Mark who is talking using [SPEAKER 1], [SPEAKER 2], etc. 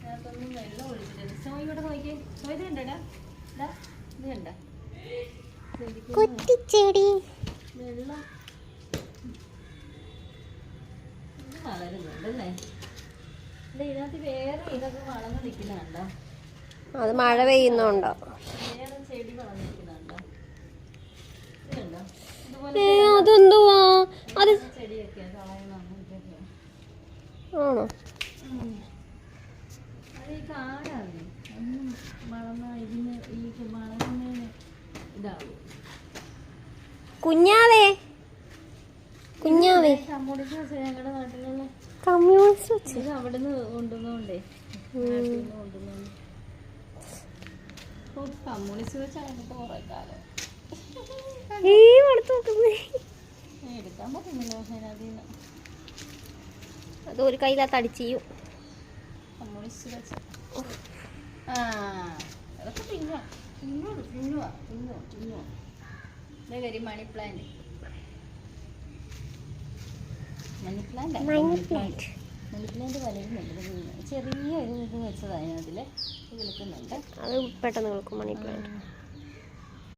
[SPEAKER 1] അതിനകത്തൊന്നും വെള്ളം ഒഴിച്ചിട്ടില്ല. സോയി ഇവിടെ നോക്കിയേ. സോയി ഇത് കണ്ടടാ, ഇത് കണ്ട
[SPEAKER 2] കുറ്റിച്ചെടി
[SPEAKER 1] വെള്ളം വളരുന്നുണ്ടല്ലേ. ഇതിനകത്ത് വേറെ ഇതൊക്കെ വളർന്ന് നിൽക്കുന്ന കണ്ടോ?
[SPEAKER 2] അത് മഴ പെയ്യുന്നുണ്ടോ?
[SPEAKER 1] വേറെ ചെടി വളർന്ന് നിൽക്കുന്നുണ്ടോ? ഇത് കണ്ടോ?
[SPEAKER 2] അതെന്തുവാ അത്?
[SPEAKER 1] ചെടിയൊക്കെ കളയണം.
[SPEAKER 2] ആണോ?
[SPEAKER 1] അത് ഈ കാടാണ്. ഒന്നും വളർന്ന ഇതിന് ഈ വളർന്നതിന് ഇതാവും.
[SPEAKER 2] കുഞ്ഞാവേ
[SPEAKER 1] കമ്മ്യൂണിസ്റ്റ് ഞങ്ങളുടെ നാട്ടിലുള്ള
[SPEAKER 2] കമ്മ്യൂണിസ്റ്റ്
[SPEAKER 1] ഇത് അവിടുന്ന് കൊണ്ടുവന്നോണ്ടേ കൊണ്ടുവന്നു. കമ്മ്യൂണിസ്റ്റ് വെച്ചാണ് നമുക്ക് കുറെ കാലം എടുക്കാൻ പറ്റുന്നില്ല. അതിന്
[SPEAKER 2] അത് ഒരു കയ്യിലകത്ത് അടിച്ചു.
[SPEAKER 1] കമ്മ്യൂണിസ്റ്റ് വെച്ച അതൊക്കെ തിന്നുവാ. കാര്യം മണി പ്ലാന്റ് വളരുന്നുണ്ട്. ചെറിയ ഒരു ഇത് വെച്ചതാണ് അതിൽ കിളിക്കുന്നുണ്ട്.
[SPEAKER 2] അത് പെട്ടെന്ന് കിളിക്കും മണി പ്ലാന്റ്.